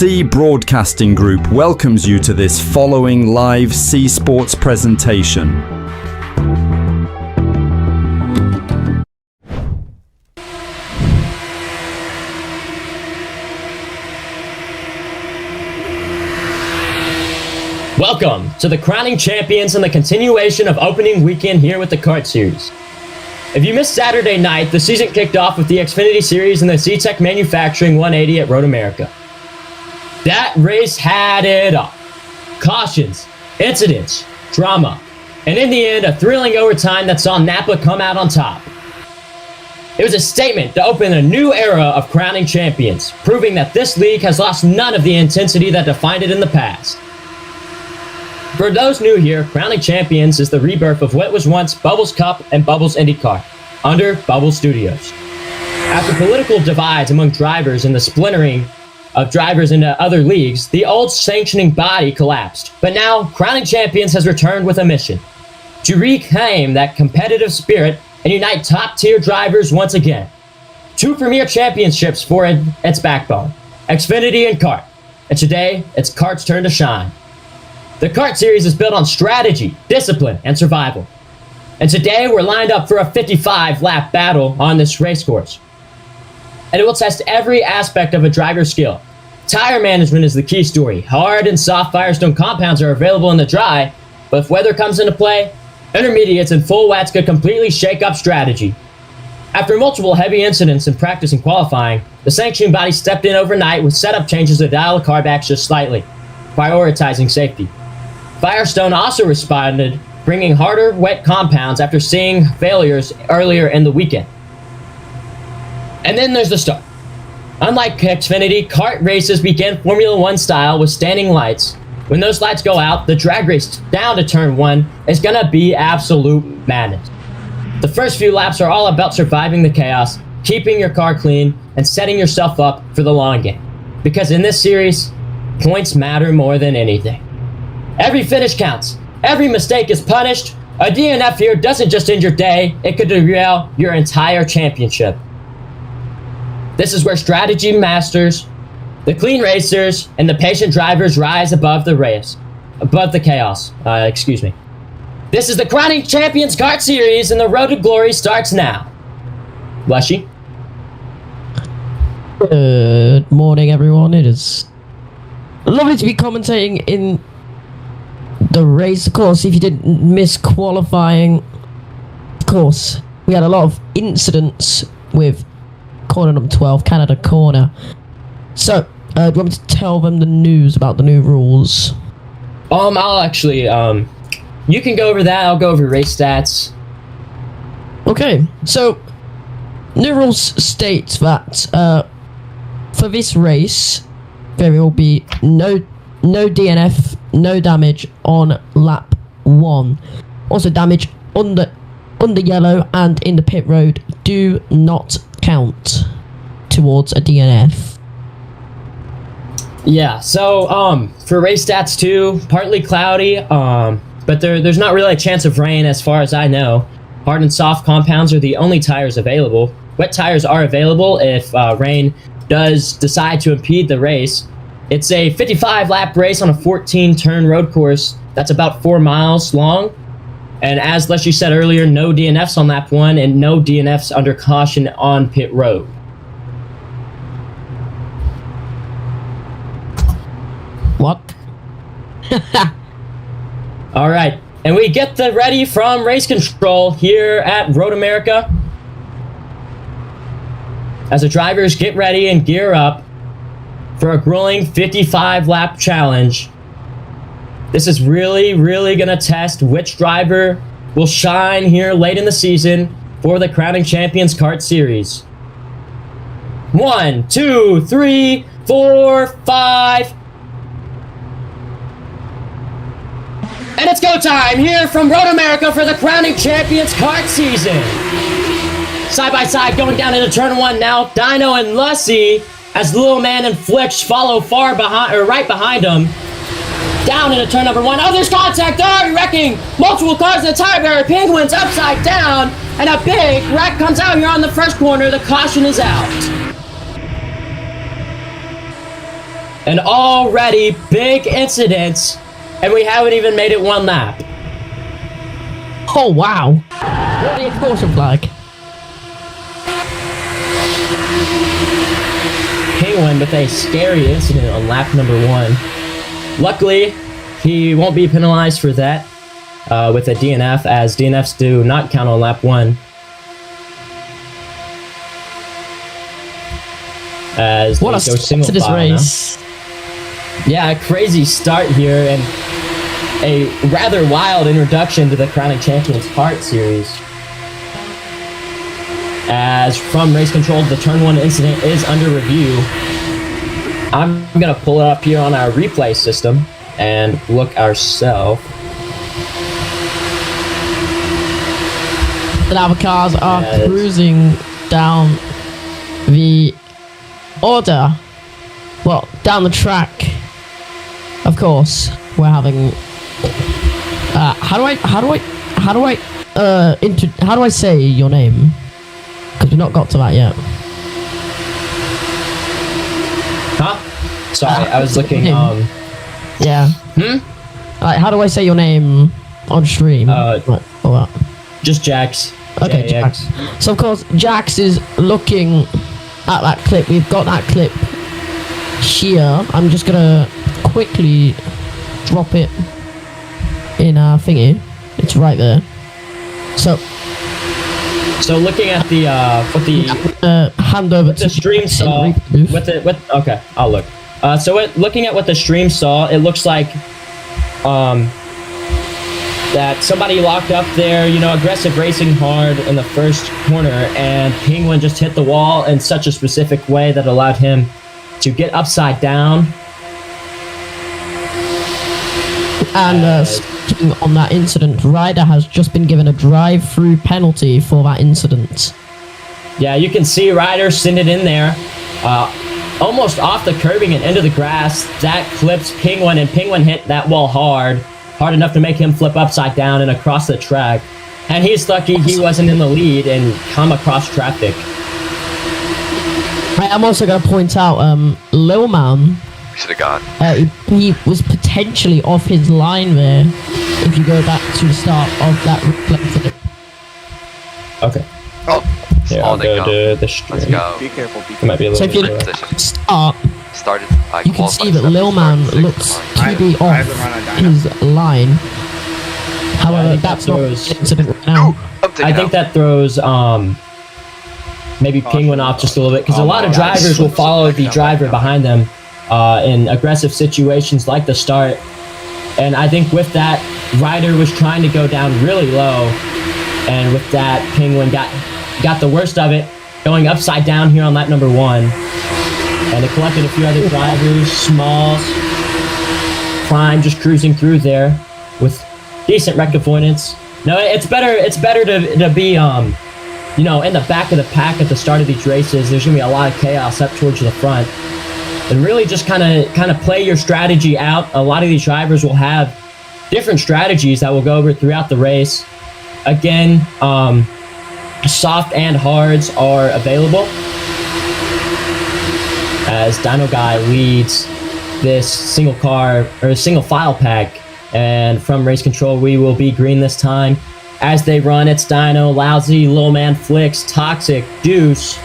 C Broadcasting Group welcomes you to this following live C Sports presentation. Welcome to the crowning champions and the continuation of opening weekend here with the kart series. If you missed Saturday night, the season kicked off with the Xfinity Series and the C-Tech Manufacturing 180 at Road America. That race had it all. Cautions, incidents, drama, and in the end, a thrilling overtime that saw Napa come out on top. It was a statement to open a new era of crowning champions, proving that this league has lost none of the intensity that defined it in the past. For those new here, crowning champions is the rebirth of what was once Bubbles Cup and Bubbles IndyCar, under Bubbles Studios. After political divides among drivers and the splintering of drivers into other leagues, the old sanctioning body collapsed. But now, Crowning Champions has returned with a mission: to reclaim that competitive spirit and unite top-tier drivers once again. 2 premier championships for its backbone, Xfinity and Kart. And today, it's Kart's turn to shine. The Kart series is built on strategy, discipline, and survival. And today, we're lined up for a 55-lap battle on this race course. And it will test every aspect of a driver's skill. Tire management is the key story. Hard and soft Firestone compounds are available in the dry, but if weather comes into play, intermediates and full wets could completely shake up strategy. After multiple heavy incidents in practice and qualifying, the sanctioning body stepped in overnight with setup changes to dial the car back just slightly, prioritizing safety. Firestone also responded, bringing harder, wet compounds after seeing failures earlier in the weekend. And then there's the start. Unlike Xfinity, kart races begin Formula 1 style with standing lights. When those lights go out, the drag race down to turn 1 is gonna be absolute madness. The first few laps are all about surviving the chaos, keeping your car clean, and setting yourself up for the long game. Because in this series, points matter more than anything. Every finish counts. Every mistake is punished. A DNF here doesn't just end your day, it could derail your entire championship. This is where strategy masters, the clean racers, and the patient drivers rise above the chaos. This is the Crowning Champions Kart Series, and the road to glory starts now. Lushy? Good morning, everyone. It is lovely to be commentating in the race. Of course, if you didn't miss qualifying, of course, we had a lot of incidents with corner number 12, Canada corner. So, do you want me to tell them the news about the new rules? I'll actually, you can go over that, I'll go over race stats. Okay, so, new rules state that, for this race, there will be no DNF, no damage on lap 1. Also, damage on the yellow and in the pit road do not count towards a DNF. Yeah, so, for race stats too, partly cloudy, but there's not really a chance of rain as far as I know. Hard and soft compounds are the only tires available. Wet tires are available if rain does decide to impede the race. It's a 55-lap race on a 14-turn road course that's about 4 miles long. And as Leslie said earlier, no DNFs on lap 1 and no DNFs under caution on pit road. What? All right, and we get the ready from race control here at Road America. As the drivers get ready and gear up for a grueling 55-lap challenge. This is really, really going to test which driver will shine here late in the season for the Crowning Champions Kart Series. 1, 2, 3, 4, 5. And it's go time here from Road America for the Crowning Champions Kart season. Side by side going down into turn 1 now. Dino and Lussie, as Little Man and Flix follow far behind, or right behind them. Down into turn number 1. Oh, there's contact. They're already wrecking multiple cars in the tire barrier. Penguins upside down, and a big wreck comes out here on the first corner. The caution is out. And already big incidents, and we haven't even made it 1 lap. Oh, wow. What the caution flag? Penguin with a scary incident on lap number 1. Luckily, he won't be penalized for that with a DNF, as DNFs do not count on lap 1. As what a go start to this race. Now. Yeah, a crazy start here, and a rather wild introduction to the Crowning Champions Kart Series. As from race control, the turn 1 incident is under review. I'm gonna pull it up here on our replay system and look ourselves. The cars are cruising down the order. Well, down the track, of course, we're having. How do I say your name? Because we've not got to that yet. Huh? Sorry, I was looking. Yeah. Like, how do I say your name on stream? What? Just Jax. Okay, Jax. Jax. So of course, Jax is looking at that clip. We've got that clip here. I'm just gonna quickly drop it in our thingy. It's right there. So looking at the hand over to the stream saw. Okay, I'll look. Looking at what the stream saw, it looks like that somebody locked up there, aggressive racing hard in the first corner, and Penguin just hit the wall in such a specific way that allowed him to get upside down. And speaking on that incident, Ryder has just been given a drive-through penalty for that incident. Yeah, you can see Ryder send it in there, almost off the curbing and into the grass. That clips Penguin, and Penguin hit that wall hard enough to make him flip upside down and across the track. And he's lucky he wasn't in the lead and come across traffic. I'm also going to point out, Lil Man, should have gone. he was potentially off his line there, if you go back to the start of that reflected. Okay. Oh, yeah, I'll go to the stream. Let's go. Be careful, be It might be a So little if you bit start, you can see that Lil Man looks to be off his line. However, that's not an incident right now. I think that throws maybe Penguin off just a little bit, because a lot of drivers will follow the driver behind them in aggressive situations like the start. And I think with that, Ryder was trying to go down really low, and with that, Penguin got the worst of it, going upside down here on lap number 1. And it collected a few other drivers, Smalls, Prime just cruising through there with decent wreck avoidance. No, it's better to be in the back of the pack at the start of these races. There's gonna be a lot of chaos up towards the front, and really just kind of play your strategy out. A lot of these drivers will have different strategies that we'll go over throughout the race. Again, soft and hards are available, as Dino Guy leads this single file pack. And from race control, we will be green this time. As they run, it's Dino, Lousy, Lil Man, Flicks, Toxic, Deuce,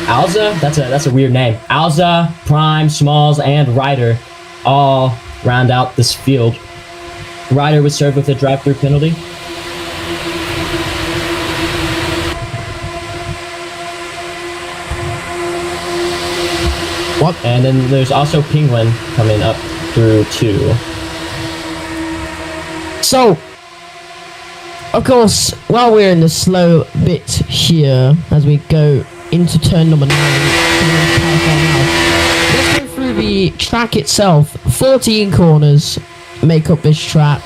Alza. That's a weird name. Alza, Prime, Smalls, and Ryder all round out this field. Ryder was served with a drive-through penalty. What? And then there's also Penguin coming up through 2. So, of course, while we're in the slow bit here, as we go into turn number 9, let's go through the track itself. 14 corners make up this track.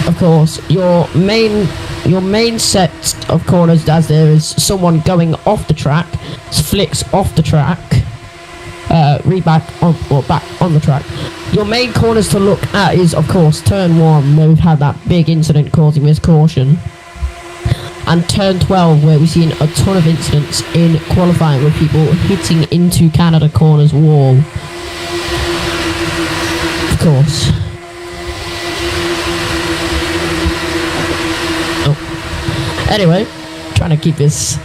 Of course, your main set of corners, as there is someone going off the track, Flicks off the track, back on the track. Your main corners to look at is, of course, turn 1, where we've had that big incident causing this caution, and turn 12, where we've seen a ton of incidents in qualifying with people hitting into Canada Corner's wall. Of course. Anyway, trying to keep this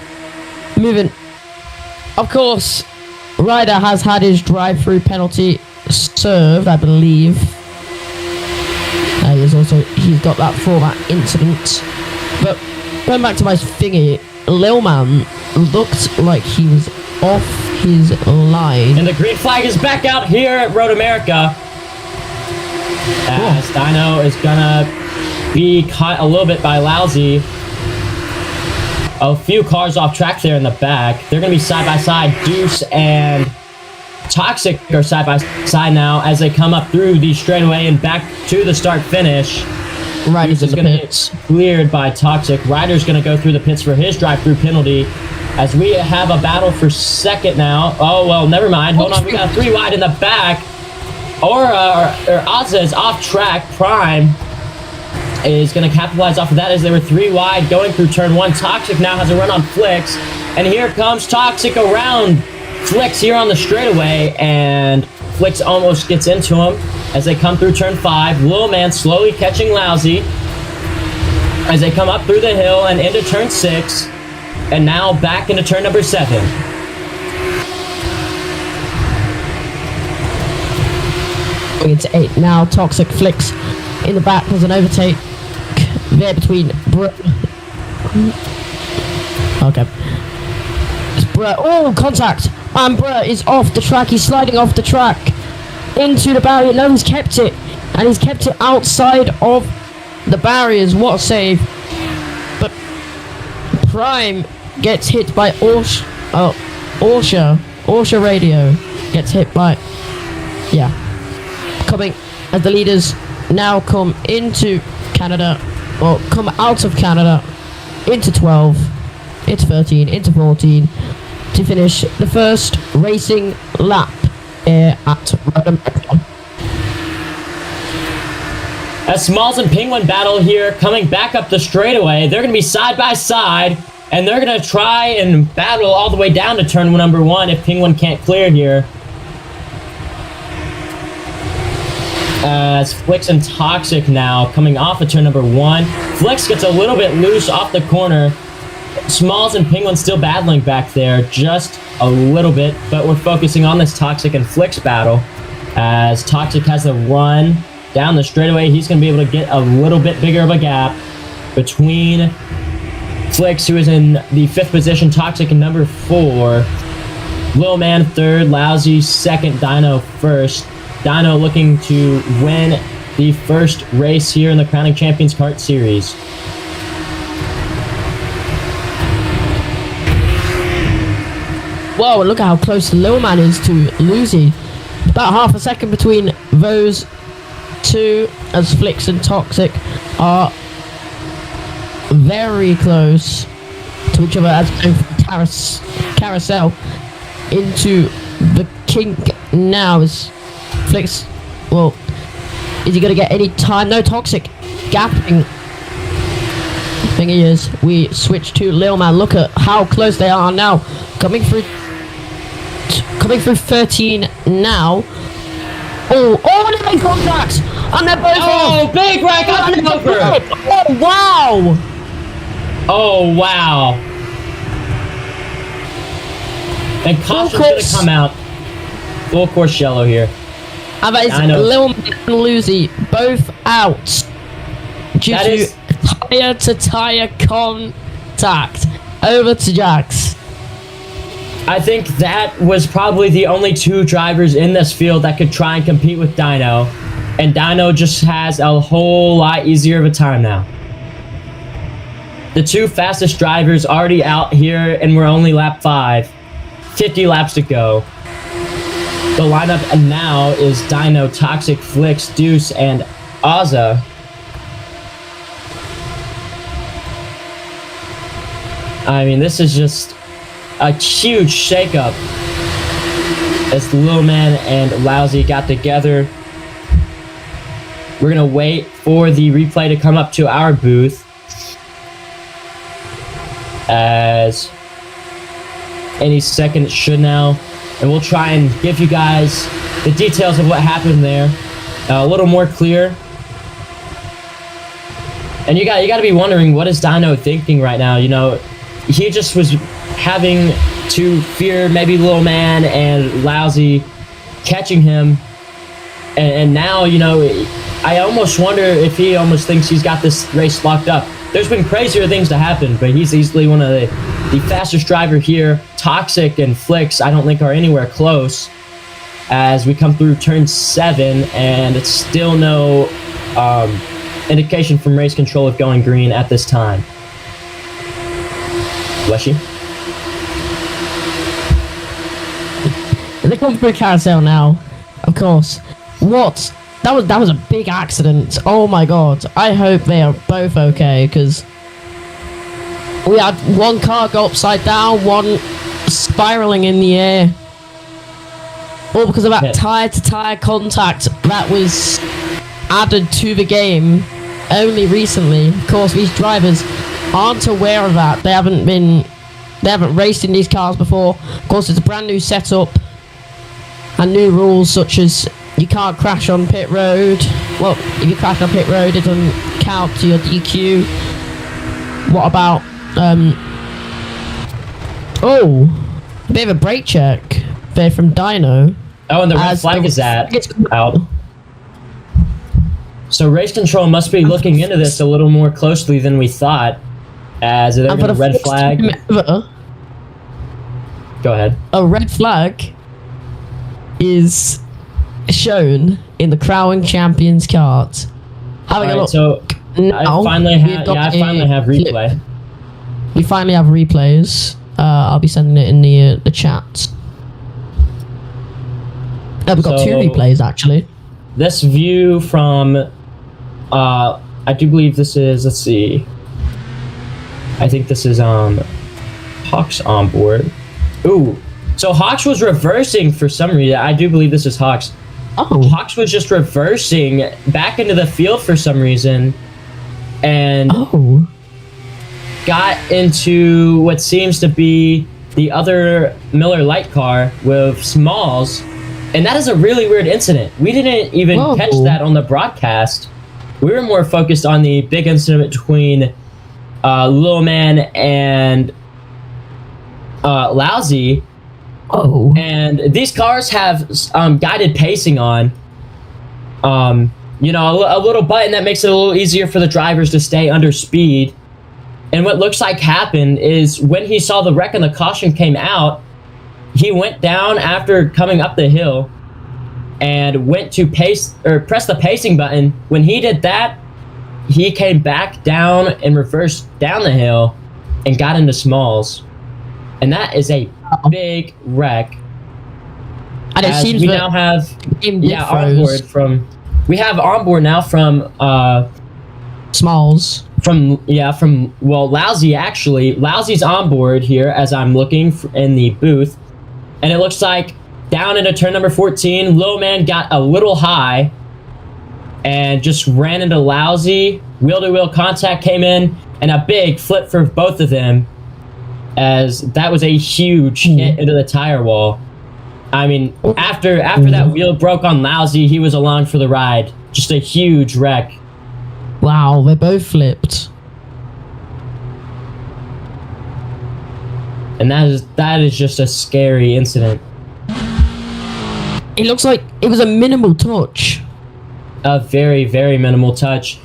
moving. Of course, Ryder has had his drive-through penalty served, I believe. He's got that for that incident. But going back to my thingy, Lil Man looked like he was off his line. And the green flag is back out here at Road America. As Dino is gonna be caught a little bit by Lousy. A few cars off track there in the back. They're going to be side by side. Deuce and Toxic are side by side now as they come up through the straightaway and back to the start finish. Ryder's in is the going to pits. get cleared by Toxic. Ryder's going to go through the pits for his drive-through penalty. As we have a battle for second now. Oh, well, never mind. Hold on. We got 3 wide in the back. Or Ozza is off track. Prime is going to capitalize off of that as they were 3 wide going through turn 1. Toxic now has a run on Flicks. And here comes Toxic around Flicks here on the straightaway. And Flicks almost gets into him as they come through turn 5. Lil Man slowly catching Lousy as they come up through the hill and into turn 6. And now back into turn number 7. Into 8 now. Toxic Flicks in the back. There's an overtake there between Okay. Oh, contact! And Brett is off the track. He's sliding off the track into the barrier. No, he's kept it. And he's kept it outside of the barriers. What a save. But Prime gets hit by Orsha Radio. Gets hit by... Yeah. Coming as the leaders now come into Canada. Or come out of Canada. Into 12. Into 13. Into 14. To finish the first racing lap at Rotterdam. A Smalls and Penguin battle here coming back up the straightaway. They're going to be side by side, and they're going to try and battle all the way down to turn number 1 if Penguin can't clear here. As Flicks and Toxic now coming off of turn number 1. Flicks gets a little bit loose off the corner. Smalls and Penguin still battling back there just a little bit, but we're focusing on this Toxic and Flicks battle as Toxic has a run down the straightaway. He's going to be able to get a little bit bigger of a gap between Flicks, who is in the 5th position, Toxic in number 4, Lil Man 3rd, Lousy 2nd, Dino 1st. Dino looking to win the first race here in the Crowning Champions Kart Series. Whoa, look at how close Lil Man is to Lucy. About half a second between those two, as Flicks and Toxic are very close to each other as they go from carousel into the kink now. As Flicks, well, is he going to get any time? No, Toxic gapping. Thing he is. We switch to Lil Man. Look at how close they are now. Coming through 13 now. Oh, they're in contact! And they're both off! Big rack up and over! Oh, wow! Oh, wow. And caution's going to come out. Full course yellow here. And that is Lil Man and Lucy both out due to tire-to-tire contact. Over to Jax. I think that was probably the only 2 drivers in this field that could try and compete with Dino. And Dino just has a whole lot easier of a time now. The 2 fastest drivers already out here, and we're only lap 5. 50 laps to go. The lineup now is Dino, Toxic, Flicks, Deuce, and Ozza. I mean, this is just a huge shakeup as Lil Man and Lousy got together. We're gonna wait for the replay to come up to our booth as any second it should now, and we'll try and give you guys the details of what happened there a little more clear. And you got to be wondering, what is Dino thinking right now? You know, he just was having to fear maybe Lil Man and Lousy catching him, and now, you know, I almost wonder if he almost thinks he's got this race locked up. There's been crazier things to happen, but he's easily one of the fastest driver here. Toxic and Flicks, I don't think, are anywhere close as we come through turn 7, and it's still no indication from race control of going green at this time. Bless you. They come through carousel now, of course. What that was a big accident. Oh my god. I hope they are both okay, because we had one car go upside down, one spiraling in the air. All because of that tyre-to-tyre contact that was added to the game only recently. Of course, these drivers aren't aware of that. They haven't raced in these cars before. Of course, it's a brand new setup and new rules such as you can't crash on pit road. Well, if you crash on pit road, it doesn't count to your DQ. What about oh, a bit of a brake check there from Dino. Oh, and the red flag is out. So race control must be looking into this a little more closely than we thought, as they're going to red flag. Go ahead. A red flag is shown in the Crowning Champions cards. Having a look. So now, I finally have replay. We finally have replays. I'll be sending it in the chat. Oh, we've got two replays actually. This view from, I do believe this is. Let's see. I think this is Hawks on board. Ooh, so Hawks was reversing for some reason. I do believe this is Hawks. Oh. Hawks was just reversing back into the field for some reason, and got into what seems to be the other Miller Lite car with Smalls, and that is a really weird incident. We didn't even catch that on the broadcast. We were more focused on the big incident between Lil Man and Lousy. Oh. And these cars have guided pacing on. You know, a little button that makes it a little easier for the drivers to stay under speed. And what looks like happened is when he saw the wreck and the caution came out, he went down after coming up the hill and went to press the pacing button. When he did that, he came back down and reversed down the hill and got into Smalls. And that is a big wreck. And it seems we now have onboard from Smalls. Lousy actually. Lousy's on board here as I'm looking in the booth, and it looks like down into turn number 14, Low Man got a little high and just ran into Lousy. Wheel-to-wheel contact came in, and a big flip for both of them, as that was a huge hit into the tire wall. I mean, after that wheel broke on Lousy, he was along for the ride. Just a huge wreck. Wow, they both flipped. And that is just a scary incident. It looks like it was a minimal touch. A very, very minimal touch.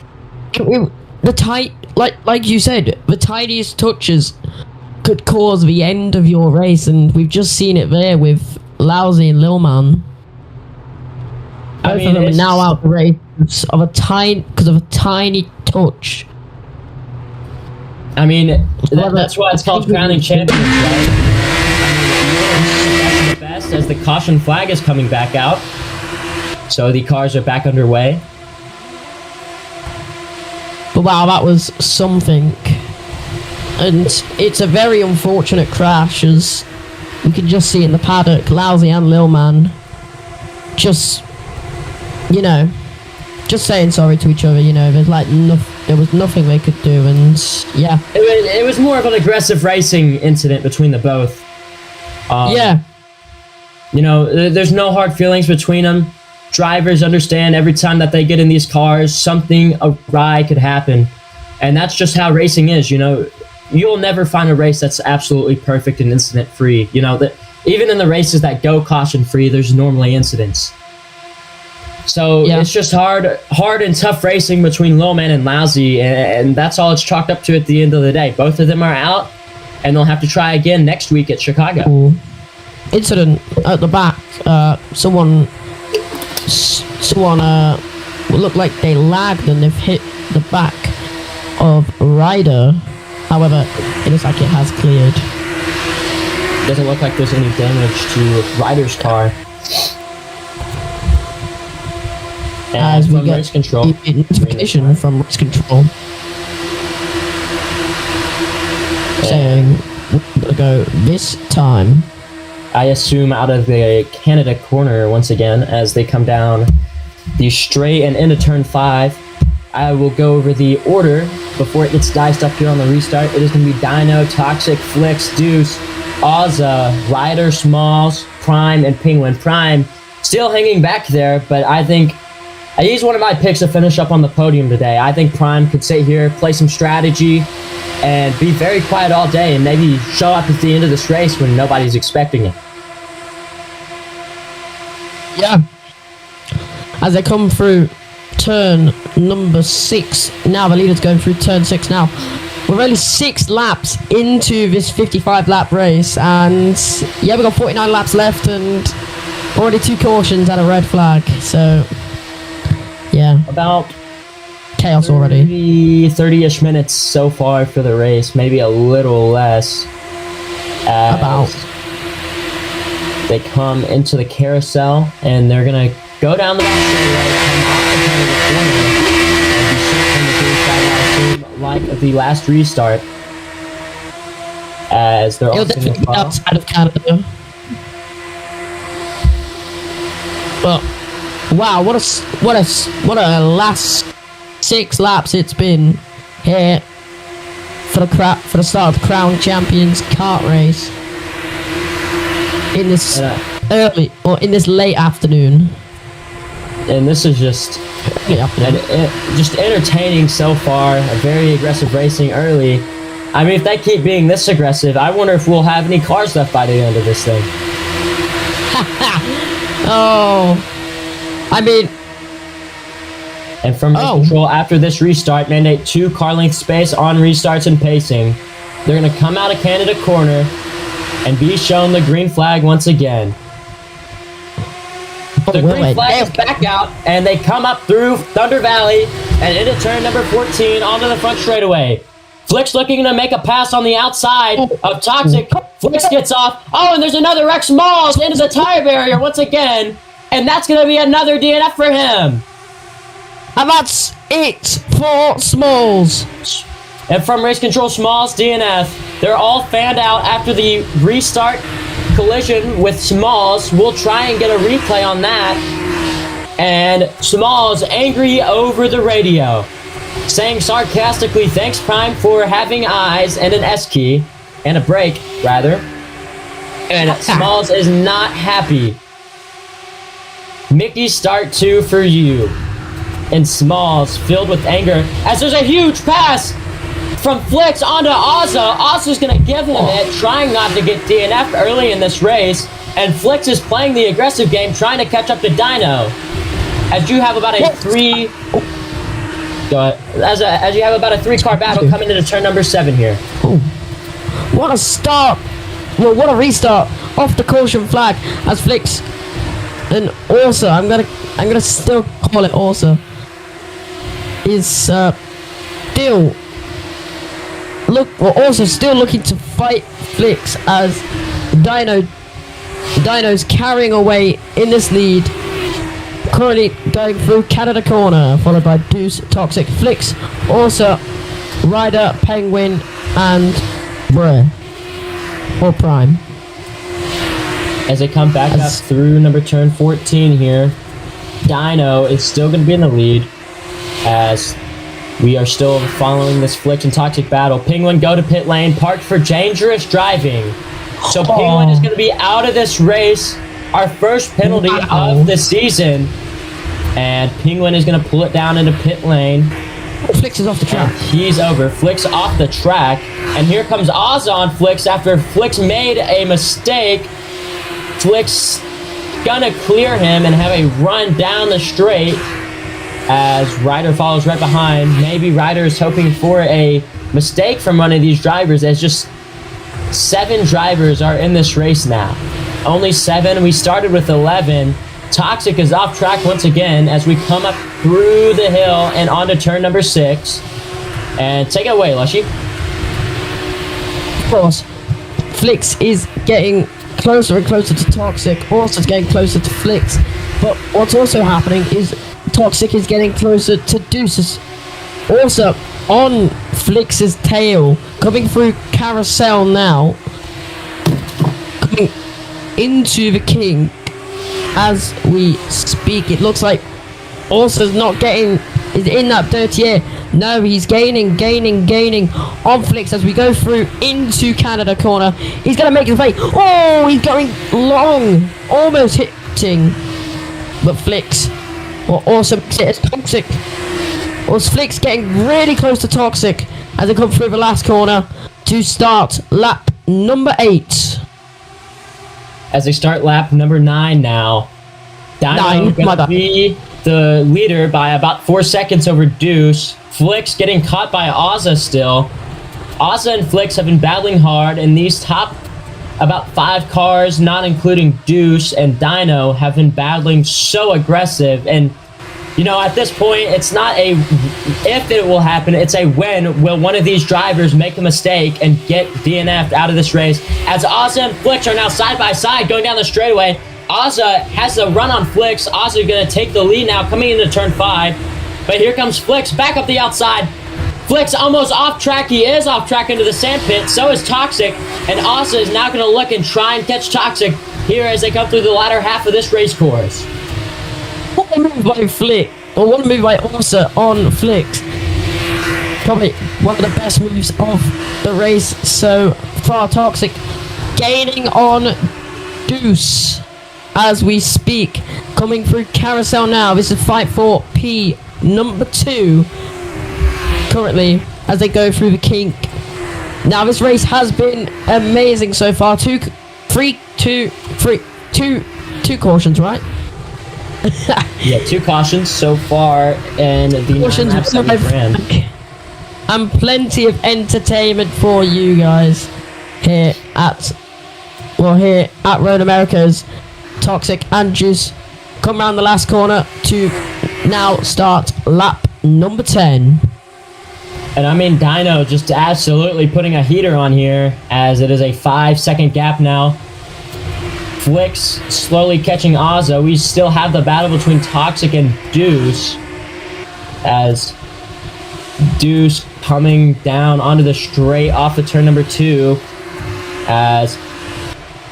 Like you said, the tiniest touches could cause the end of your race, and we've just seen it there with Lousy and Lil Man. Both of them are now out the race because of a tiny touch. I mean, that's why it's called crowning champions, right? I mean, the best as the caution flag is coming back out, so the cars are back underway. But wow, that was something, and it's a very unfortunate crash, as you can just see in the paddock, Lousy and Lil Man just, you know, just saying sorry to each other. You know, there was nothing they could do, and yeah, it was more of an aggressive racing incident between the both. Yeah, you know, there's no hard feelings between them. Drivers understand every time that they get in these cars, something awry could happen, and that's just how racing is. You know, you'll never find a race that's absolutely perfect and incident free. You know, that even in the races that go caution free, there's normally incidents. So it's just hard and tough racing between Low Man and Lousy, and that's all it's chalked up to at the end of the day. Both of them are out, and they'll have to try again next week at Chicago. Cool. Incident at the back. Someone looked like they lagged and they've hit the back of Ryder. However, it looks like it has cleared. Doesn't look like there's any damage to Ryder's car. as we from get race control. a notification from race control saying we're gonna go this time. I assume out of the Canada corner once again as they come down the straight and into turn 5. I will go over the order before it gets diced up here on the restart. It is going to be Dino, Toxic, Flix, Deuce, Ozza, Ryder, Smalls, Prime, and Penguin. Prime still hanging back there, but I think he's one of my picks to finish up on the podium today. I think Prime could sit here, play some strategy, and be very quiet all day and maybe show up at the end of this race when nobody's expecting it. Yeah. As they come through turn number 6 now, the leader's going through turn 6 now. We're only 6 laps into this 55 lap race, and yeah, we've got 49 laps left and already 2 cautions and a red flag, so yeah, About chaos already. 30-ish minutes so far for the race, maybe a little less. About. They come into the carousel and they're gonna go down the back straightaway, come off the front of the corner, and be sent from the green flag, I assume, like the last restart. As they're It'll also gonna definitely be follow. outside of Canada. But wow, what a last 6 laps it's been here for the start of the Crown Champions kart race in this early or in this late afternoon. And this is just just entertaining so far. A very aggressive racing early. I mean, if they keep being this aggressive, I wonder if we'll have any cars left by the end of this thing. Oh, I mean, And from race control, after this restart, mandate 2 car length space on restarts and pacing. They're going to come out of Canada corner and be shown the green flag once again. The green flag is back out, and they come up through Thunder Valley and into turn number 14 onto the front straightaway. Flix looking to make a pass on the outside of Toxic. Flix gets off. Oh, and there's another Rex Smalls into the tire barrier once again. And that's going to be another DNF for him. And that's it for Smalls. And from race control, Smalls, DNF. They're all fanned out after the restart collision with Smalls. We'll try and get a replay on that. And Smalls angry over the radio, saying sarcastically, "Thanks, Prime, for having eyes and an S key, and a brake, rather." And Smalls is not happy. Mickey, start 2 for you. And Smalls, filled with anger, as there's a huge pass from Flix onto Ozza. Ozza's going to give him it, trying not to get DNF early in this race. And Flix is playing the aggressive game, trying to catch up to Dino. As you have about a 3... Go ahead. As you have about a 3-car battle coming into turn number 7 here. Ooh. What a start! Well, what a restart off the caution flag as Flix and Orsa. I'm gonna still call it Orsa. Is still also still looking to fight Flix as Dino's carrying away in this lead. Currently going through Canada corner, followed by Deuce, Toxic, Flix, Orsa, Ryder, Penguin, and or Prime. As they come back up through turn 14 here, Dino is still going to be in the lead as we are still following this Flix and Toxic battle. Penguin go to pit lane, parked for dangerous driving. So Penguin is going to be out of this race. Our first penalty of the season. And Penguin is going to pull it down into pit lane. Flix is off the track. He's over. Flix off the track. And here comes Ozza on Flix after Flix made a mistake. Flix gonna clear him and have a run down the straight as Ryder follows right behind. Maybe Ryder is hoping for a mistake from one of these drivers, as just 7 drivers are in this race now. Only 7. We started with 11. Toxic is off track once again as we come up through the hill and onto turn number 6. And take it away, Lushy. Of course, Flix is getting closer and closer to Toxic. Also getting closer to Flix. But what's also happening is Toxic is getting closer to Deuces. Also, on Flix's tail, coming through Carousel now. Coming into the King as we speak. It looks like Orsa's not getting... is in that dirty air. No, he's gaining on Flix as we go through into Canada corner. He's going to make it fade. Oh, he's going long. Almost hitting. But Flix will also makes it as Toxic. Or Flix getting really close to Toxic as they come through the last corner to start lap number 8. As they start lap number 9 now. Dino gonna be the leader by about 4 seconds over Deuce. Flix getting caught by Ozza still. Ozza and Flix have been battling hard, and these top about 5 cars, not including Deuce and Dino, have been battling so aggressive. And, you know, at this point, it's not a if it will happen, it's a when will one of these drivers make a mistake and get DNF'd out of this race. As Ozza and Flix are now side by side going down the straightaway. Ozza has the run on Flix. Ozza going to take the lead now coming into turn 5. But here comes Flix back up the outside. Flix almost off track. He is off track into the sand pit. So is Toxic. And Ozza is now going to look and try and catch Toxic here as they come through the latter half of this race course. What a move by Flix. Or what a move by Ozza on Flix. Probably one of the best moves of the race so far. Toxic gaining on Deuce as we speak. Coming through Carousel now. This is fight for P number 2. Currently, as they go through the kink. Now, this race has been amazing so far. Two cautions, right? Yeah, 2 cautions so far, and the Cautions laps that we ran. and plenty of entertainment for you guys here at Road Americas. Toxic and Juice come around the last corner to now start lap number 10. And I mean, Dino just absolutely putting a heater on here as it is a 5-second gap now. Flix slowly catching Ozza. We still have the battle between Toxic and Deuce as Deuce coming down onto the straight off of turn number 2 as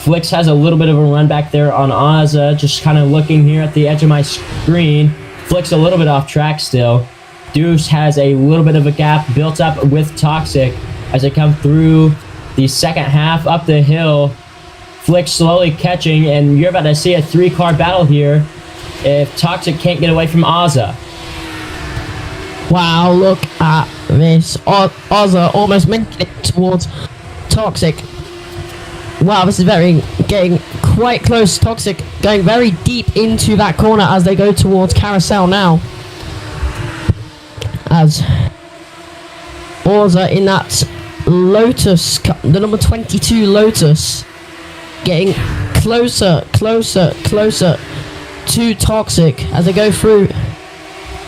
Flix has a little bit of a run back there on Ozza. Just kind of looking here at the edge of my screen. Flix a little bit off track still. Deuce has a little bit of a gap built up with Toxic as they come through the second half up the hill. Flix slowly catching, and you're about to see a 3-car battle here if Toxic can't get away from Ozza. Wow, look at this. Ozza almost making it towards Toxic. Wow, this is getting quite close. Toxic going very deep into that corner as they go towards Carousel now. As Ozza in that Lotus, the number 22 Lotus, getting closer to Toxic as they go through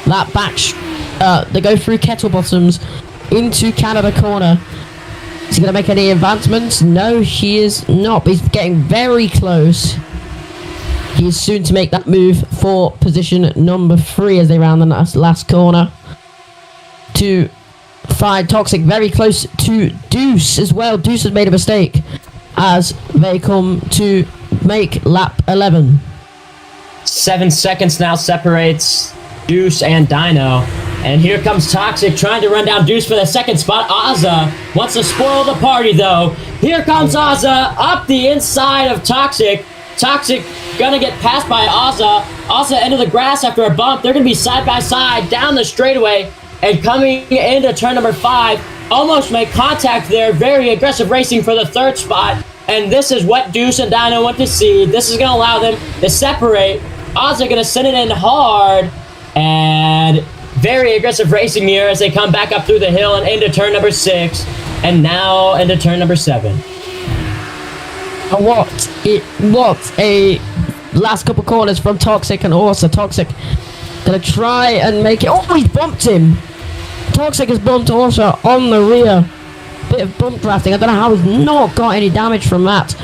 that they go through Kettle Bottoms into Canada corner. Is he going to make any advancements? No, he is not. But he's getting very close. He is soon to make that move for position number 3 as they round the last corner to find Toxic very close to Deuce as well. Deuce has made a mistake as they come to make lap 11. 7 seconds now separates Deuce and Dino. And here comes Toxic trying to run down Deuce for the second spot. Ozza wants to spoil the party though. Here comes Ozza up the inside of Toxic. Toxic gonna get passed by Ozza. Ozza into the grass after a bump. They're gonna be side by side down the straightaway. And coming into turn number 5, almost make contact there. Very aggressive racing for the 3rd spot. And this is what Deuce and Dino want to see. This is gonna allow them to separate. Ozza gonna send it in hard. And very aggressive racing here as they come back up through the hill and into turn number 6. And now into turn number 7. What a last couple corners from Toxic and Orsa. Toxic gonna try and make it. Oh, he's bumped him. Toxic has bumped Orsa on the rear. Bit of bump drafting. I don't know how he's not got any damage from that.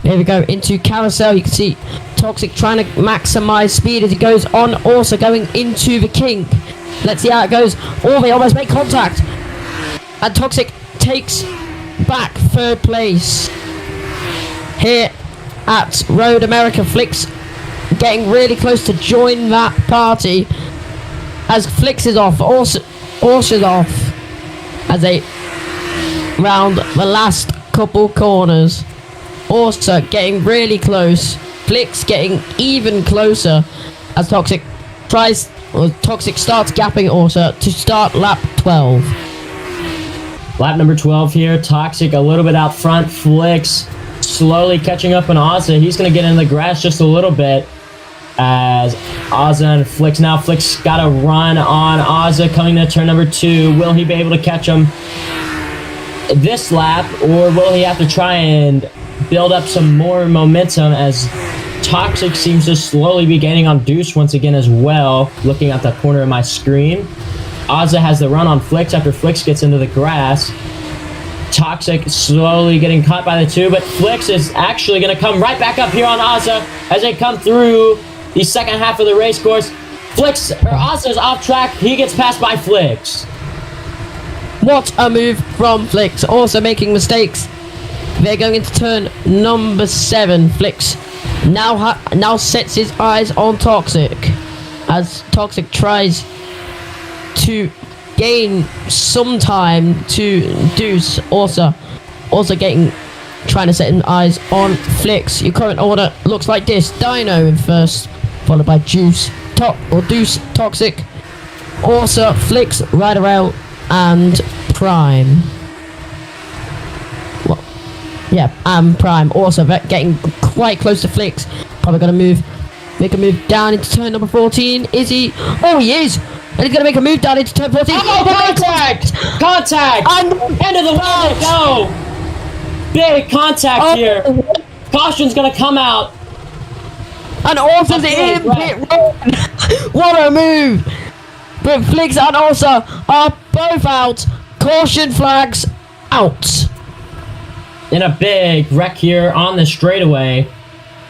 Here we go into Carousel. You can see Toxic trying to maximize speed as he goes on, also going into the kink. Let's see how it goes. Oh, they almost make contact. And Toxic takes back third place here at Road America. Flicks getting really close to join that party as Flicks is off. Orsa's off as they round the last couple corners. Orsa getting really close. Flicks getting even closer as Toxic starts gapping Orsa to start lap 12. Lap number 12 here. Toxic a little bit out front. Flicks slowly catching up on Ozza. He's going to get into the grass just a little bit as Ozza and Flicks. Now Flicks got a run on Ozza coming to turn number 2. Will he be able to catch him this lap, or will he have to try and build up some more momentum as Toxic seems to slowly be gaining on Deuce once again as well, looking at the corner of my screen. Ozza has the run on Flicks after Flicks gets into the grass. Toxic slowly getting caught by the 2, but Flicks is actually going to come right back up here on Ozza as they come through the second half of the race course. Ozza's off track. He gets passed by Flicks. What a move from Flicks. Also making mistakes. They're going into turn number 7. Flicks now sets his eyes on Toxic as Toxic tries to gain some time to Deuce. Also trying to set his eyes on Flicks. Your current order looks like this: Dino in first, followed by Deuce, Toxic, Orsa, Flicks, Rider Rail, and Prime. Well, yeah, and Prime. Also getting quite close to Flicks. Probably gonna make a move down into turn number 14. Is he? Oh, he is. And he's gonna make a move down into turn 14. Oh, contact! And end of the wall. Go! Big contact here. Caution's gonna come out. And Orsa's in pit road. What a move! But Flicks and Orsa are both out. Caution flags out. In a big wreck here on the straightaway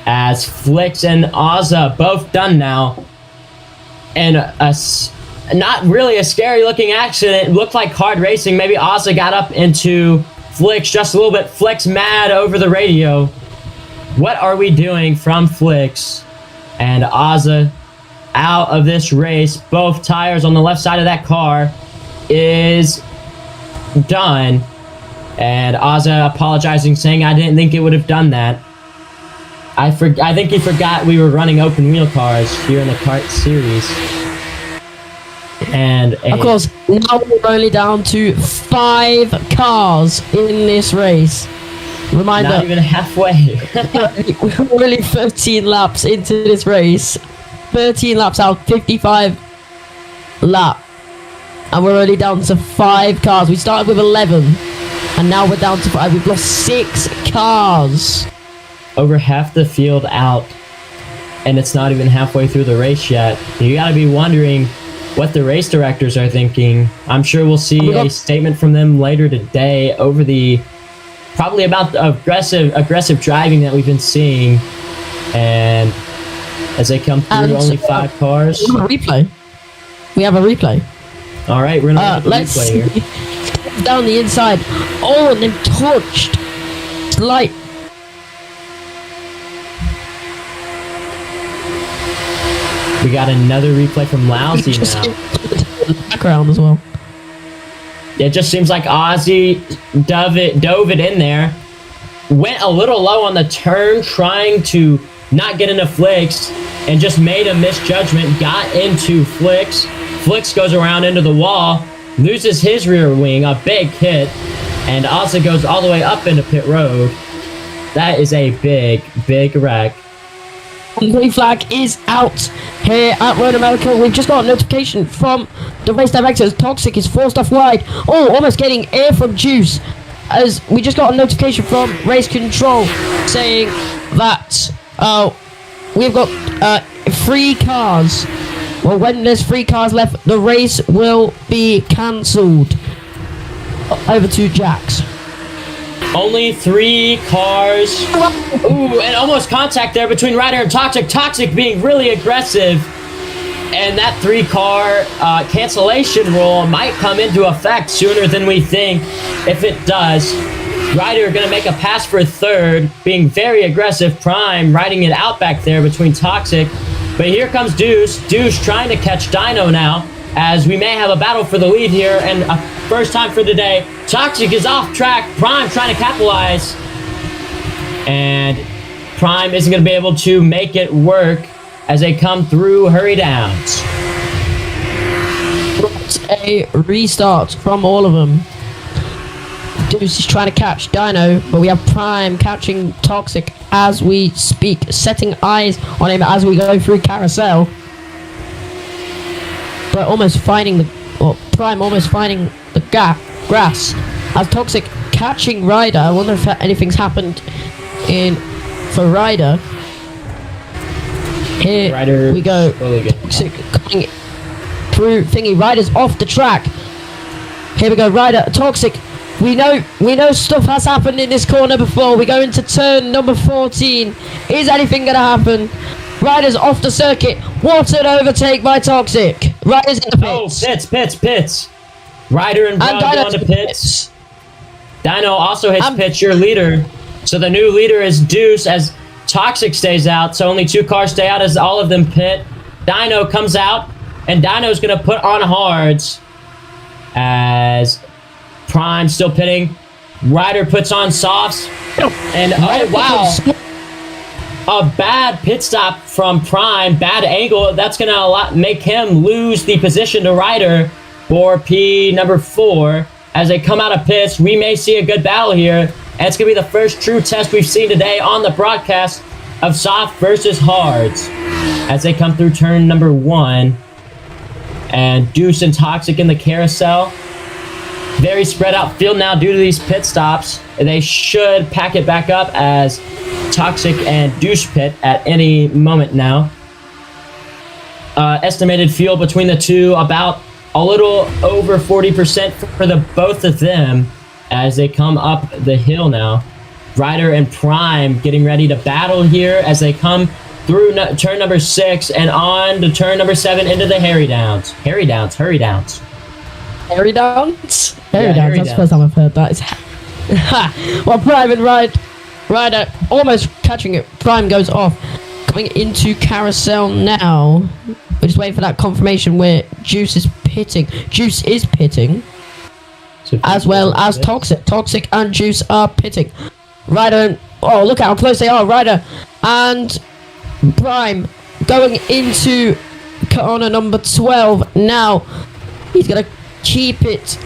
as Flicks and Ozza both done now. And not really a scary looking accident. It looked like hard racing. Maybe Ozza got up into Flicks just a little bit. Flicks mad over the radio. What are we doing from Flicks? And Ozza out of this race. Both tires on the left side of that car is done. And Ozza apologizing, saying, I didn't think it would have done that. I think he forgot we were running open wheel cars here in the kart series. And of course, now we're only down to 5 cars in this race. Reminder, not even halfway. We're only 13 laps into this race. 13 laps out, 55 lap. And we're only down to 5 cars. We started with 11. And now we're down to 5. We've lost 6 cars. Over half the field out. And it's not even halfway through the race yet. You gotta be wondering what the race directors are thinking. I'm sure we'll see a statement from them later today over probably about the aggressive driving that we've been seeing. And as they come through, only 5 cars. We have a replay. All right, we're gonna let's replay here. Down the inside. Oh, and then touched. Slight. We got another replay from Lousy now. Background as well. It just seems like Ozzy dove it in there. Went a little low on the turn, trying to not get into Flicks, and just made a misjudgment. Got into Flicks. Flicks goes around into the wall, loses his rear wing, a big hit, and Ozzy goes all the way up into pit road. That is a big wreck. The green flag is out here at Road America. We've just got a notification from the race directors. Toxic is forced off wide. Oh, almost getting air from Juice. As we just got a notification from race control saying that we've got 3 cars. Well, when there's 3 cars left, the race will be cancelled. Over to Jax. Only 3 cars. Ooh, and almost contact there between Ryder and Toxic. Toxic being really aggressive. And that 3-car cancellation rule might come into effect sooner than we think. If it does, Ryder going to make a pass for 3rd, being very aggressive. Prime riding it out back there between Toxic. But here comes Deuce. Deuce trying to catch Dino now, as we may have a battle for the lead here, and a first time for today. Toxic is off track. Prime trying to capitalize. And Prime isn't going to be able to make it work as they come through hurry downs. A restart from all of them. Deuce is trying to catch Dino, but we have Prime catching Toxic as we speak, setting eyes on him as we go through carousel. But almost finding Prime almost finding the grass as Toxic catching Ryder. I wonder if anything's happened for Ryder. Here Ryder we go. Toxic coming through thingy. Ryder's off the track. Here we go. Ryder, Toxic. We know stuff has happened in this corner before. We go into turn number 14. Is anything gonna happen? Ryder's off the circuit. What an overtake by Toxic. Ryder's in the pits. Oh, pits. Ryder and Brown go into pits. Dino also hits pits, your leader. So the new leader is Deuce as Toxic stays out. So only 2 cars stay out as all of them pit. Dino comes out, and Dino's going to put on hards as Prime still pitting. Ryder puts on softs. And oh, wow. A bad pit stop from Prime, bad angle. That's going to make him lose the position to Ryder for P number 4. As they come out of pits, we may see a good battle here. And it's going to be the first true test we've seen today on the broadcast of soft versus hards. As they come through turn number 1. And Deuce and Toxic in the carousel. Very spread out field now due to these pit stops. They should pack it back up as Toxic and Deuce pit at any moment now. Estimated fuel between the two about a little over 40% for the both of them as they come up the hill now. Ryder and Prime getting ready to battle here as they come through turn number 6 and on to turn number 7 into the hurry downs. Hurry downs. Hurry downs? Hurry downs? That's the first time I've heard that. Well, Prime and Ryder almost catching it. Prime goes off. Coming into carousel now. We're just waiting for that confirmation where Juice is pitting. Juice is pitting. So as well as Toxic. Toxic and Juice are pitting. Ryder, oh, look how close they are. Ryder and Prime going into corner number 12 now. He's going to keep it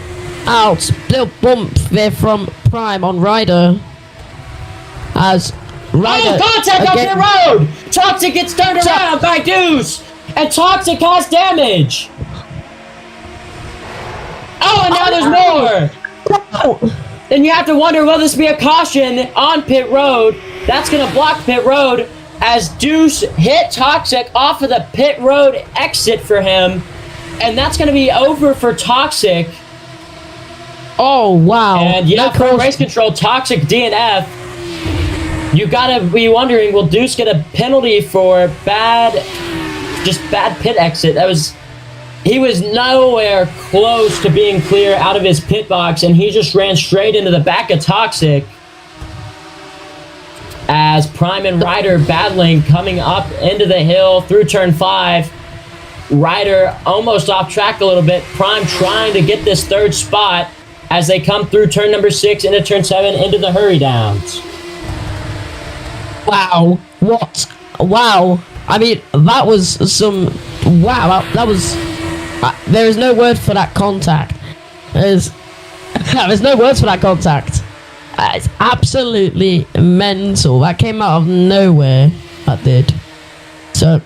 out. Little bump there from Prime on Ryder. As Ryder... Oh, contact on the road! Toxic gets turned around by Deuce! And Toxic has damage! Oh, and now there's more! Then you have to wonder, will this be a caution on pit road? That's going to block pit road as Deuce hit Toxic off of the pit road exit for him. And that's going to be over for Toxic. Oh, wow. And yeah, for race control, Toxic DNF. You got to be wondering, will Deuce get a penalty for bad pit exit? He was nowhere close to being clear out of his pit box, and he just ran straight into the back of Toxic. As Prime and Ryder battling, coming up into the hill through turn 5. Ryder almost off track a little bit. Prime trying to get this 3rd spot as they come through turn number 6 into turn 7 into the hurry downs. Wow. What? Wow. I mean, that was some... Wow, that was... there is no word for that contact. There's no words for that contact. It's absolutely mental. That came out of nowhere. That did. So,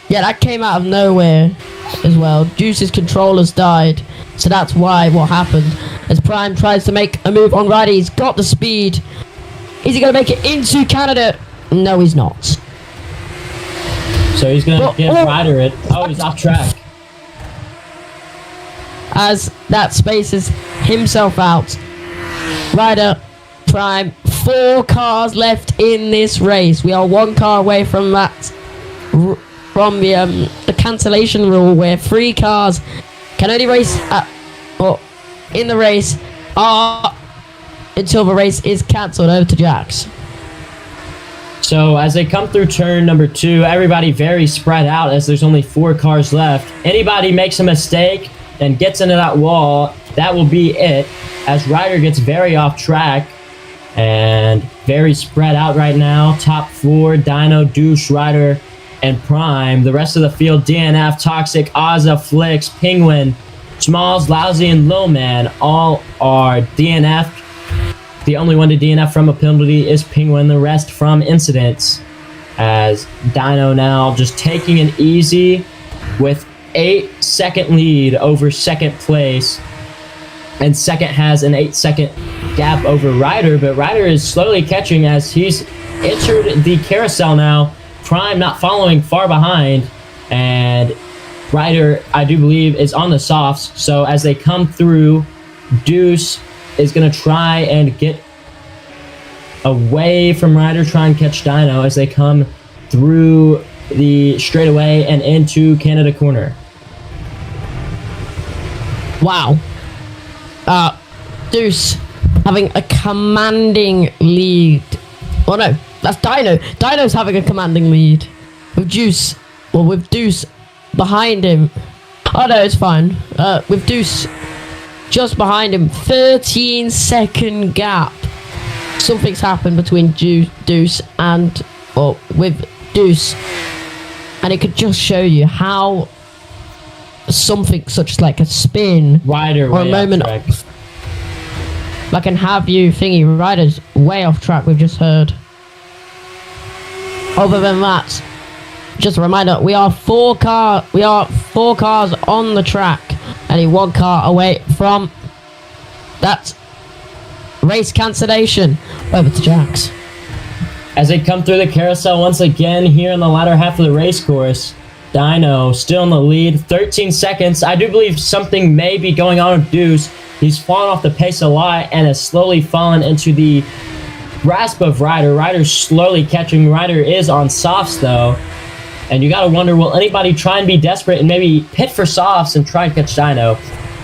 yeah, that came out of nowhere as well. Juice's controllers died. So that's why what happened. As Prime tries to make a move on Ryder, he's got the speed. Is he going to make it into Canada? No, he's not. So he's going to give Ryder it. Oh, he's off track. As that spaces himself out. Ryder Prime, 4 cars left in this race. We are 1 car away from that, from the cancellation rule where 3 cars can only race or in the race until the race is cancelled. Over to Jax. So as they come through turn number 2, everybody very spread out as there's only 4 cars left. Anybody makes a mistake and gets into that wall, that will be it, as Ryder gets very off track and very spread out right now. Top 4, Dino, Douche, Ryder, and Prime. The rest of the field, DNF, Toxic, Ozza, Flix, Penguin, Smalls, Lousy, and Lil Man all are DNF. The only one to DNF from a penalty is Penguin, the rest from incidents. As Dino now just taking it easy with 8-second lead over second place. And second has an 8-second gap over Ryder, but Ryder is slowly catching as he's entered the carousel now. Prime not following far behind, and Ryder, I do believe, is on the softs. So as they come through, Deuce is going to try and get away from Ryder, try and catch Dino as they come through the straightaway and into Canada corner. Wow. Deuce having a commanding lead. Oh no, that's Dino. Dino's having a commanding lead. With Deuce behind him. Oh no, it's fine. With Deuce just behind him. 13-second gap. Something's happened between Deuce and, or with Deuce. And it could just show you how something such like a spin Ryder or a moment that can have you thinking Ryder's way off track. We've just heard. Other than that, just a reminder, we are 4 cars on the track, only 1 car away from that race cancellation. Over to Jax. As they come through the carousel once again here in the latter half of the race course, Dino still in the lead, 13 seconds. I do believe something may be going on with Deuce. He's fallen off the pace a lot and has slowly fallen into the grasp of Ryder. Ryder's slowly catching. Ryder is on softs though. And you gotta wonder, will anybody try and be desperate and maybe hit for softs and try and catch Dino?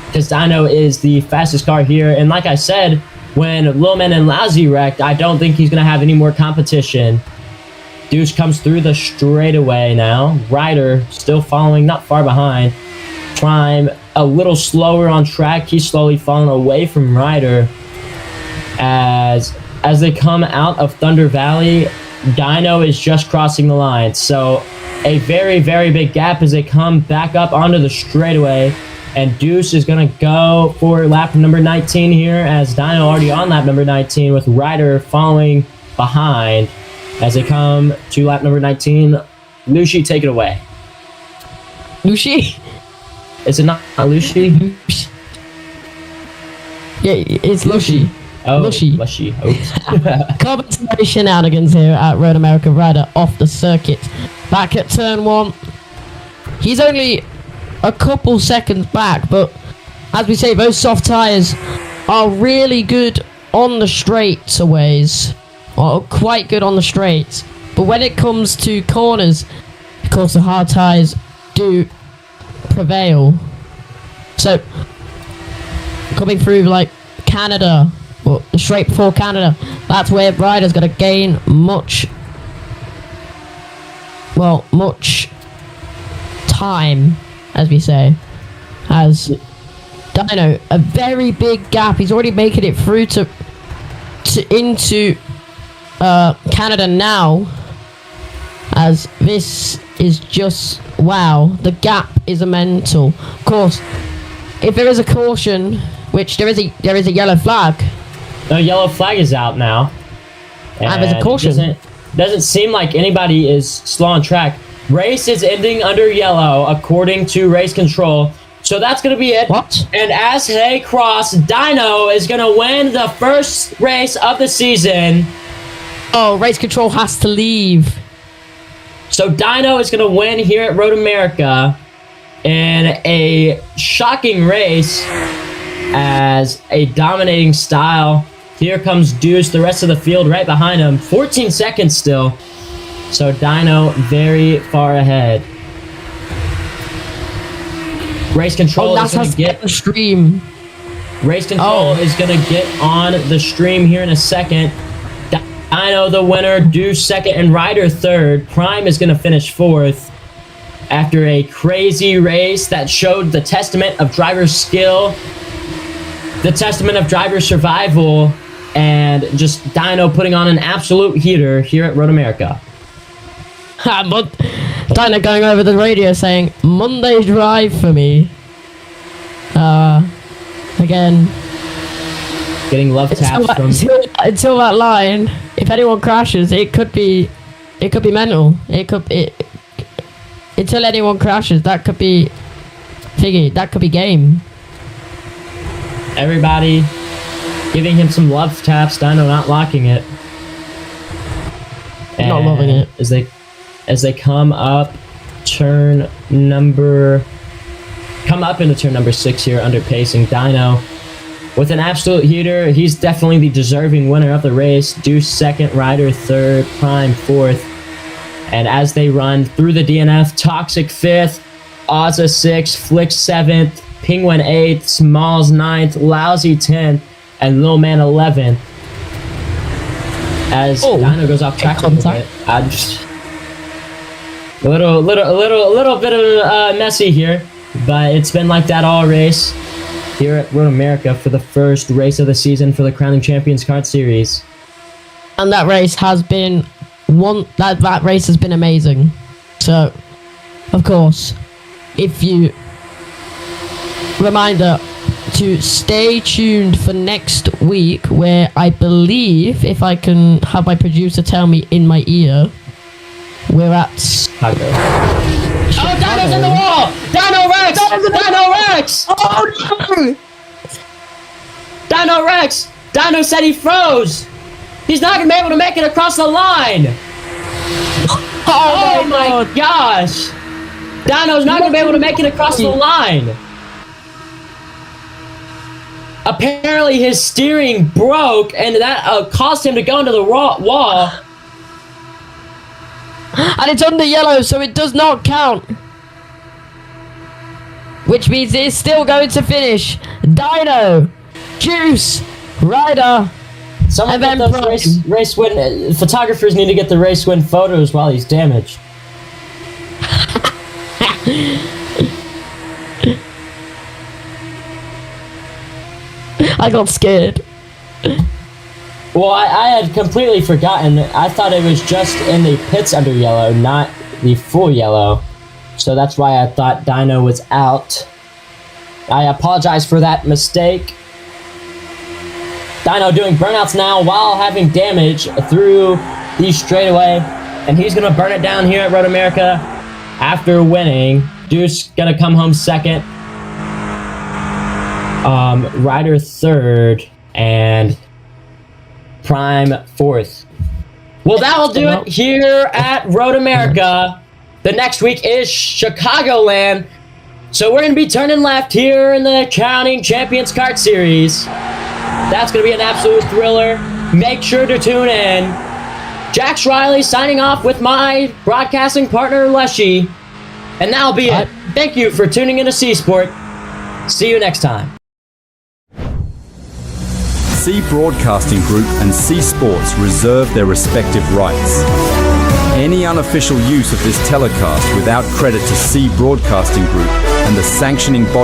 Because Dino is the fastest car here. And like I said, when Lil Man and Lousy wrecked, I don't think he's gonna have any more competition. Deuce comes through the straightaway now. Ryder still following, not far behind. Prime a little slower on track. He's slowly falling away from Ryder. As they come out of Thunder Valley, Dino is just crossing the line. So a very, very big gap as they come back up onto the straightaway. And Deuce is going to go for lap number 19 here, as Dino already on lap number 19 with Ryder following behind. As they come to lap number 19, Lucy, take it away. Lucy? Is it not Lucy? Yeah, it's Lucy. Oh, Lucy. Oops. Commentary shenanigans here at Road America. Ryder off the circuit. Back at turn 1. He's only a couple seconds back, but as we say, those soft tyres are really good on the straightaways. Or quite good on the straights. But when it comes to corners, of course the hard tyres do prevail. So, coming through like Canada, or straight before Canada, that's where Ryder's going to gain much time, as we say. As Dino, a very big gap. He's already making it through into Canada now, as this is just wow. The gap is mental. Of course, if there is a caution, which there is a yellow flag. The yellow flag is out now, and there's a caution. Doesn't seem like anybody is slow on track. Race is ending under yellow according to race control. So that's going to be it. What? And as they cross, Dino is going to win the first race of the season. Oh, race control has to leave. So Dino is going to win here at Road America in a shocking race, as a dominating style. Here comes Deuce, the rest of the field right behind him. 14 seconds still. So Dino very far ahead. Race control is going to get the stream. Race control is going to get on the stream here in a second. Dino the winner, Deuce second, and Ryder third. Prime is going to finish fourth after a crazy race that showed the testament of driver skill, the testament of driver survival, and just Dino putting on an absolute heater here at Road America. Dino going over the radio saying, Monday drive for me. Again. Getting love taps from... Until that line, if anyone crashes, it could be mental. Until anyone crashes, that could be game. Everybody giving him some love taps. Dino not locking it. And not loving it. As they come up into turn number 6 here, under pacing. Dino with an absolute heater. He's definitely the deserving winner of the race. Deuce second, Ryder third, Prime fourth. And as they run through the DNF, Toxic fifth, Ozza sixth, Flick seventh, Penguin eighth, Smalls ninth, Lousy 10th, and Lil Man 11th. As Dino goes off track a little bit. A little bit of messy here, but it's been like that all race here at Road America for the first race of the season for the Crowning Champions Kart Series. And that race has been that race has been amazing. So, of course, reminder to stay tuned for next week, where I believe, if I can have my producer tell me in my ear, we're at Chicago. Oh, Dino's in the wall! Dino Rex! Dino Rex! Oh no! Dino Rex! Dino said he froze! He's not gonna be able to make it across the line! Oh my gosh! Dino's not gonna be able to make it across the line! Apparently his steering broke, and that caused him to go into the wall. And it's under yellow, so it does not count. Which means it's still going to finish. Dino, Juice, Ryder, Someone and get then those race win. Photographers need to get the race win photos while he's damaged. I got scared. Well, I had completely forgotten. I thought it was just in the pits under yellow, not the full yellow. So that's why I thought Dino was out. I apologize for that mistake. Dino doing burnouts now while having damage through the straightaway. And he's going to burn it down here at Road America after winning. Deuce going to come home second. Ryder third. And Prime fourth. Well, that'll do it here at Road America. The next week is Chicagoland. So we're going to be turning left here in the Crowning Champions Kart Series. That's going to be an absolute thriller. Make sure to tune in. Jax Riley signing off with my broadcasting partner, Leshy. And that'll be it. Thank you for tuning into C-Sport. See you next time. C Broadcasting Group and C Sports reserve their respective rights. Any unofficial use of this telecast without credit to C Broadcasting Group and the sanctioning body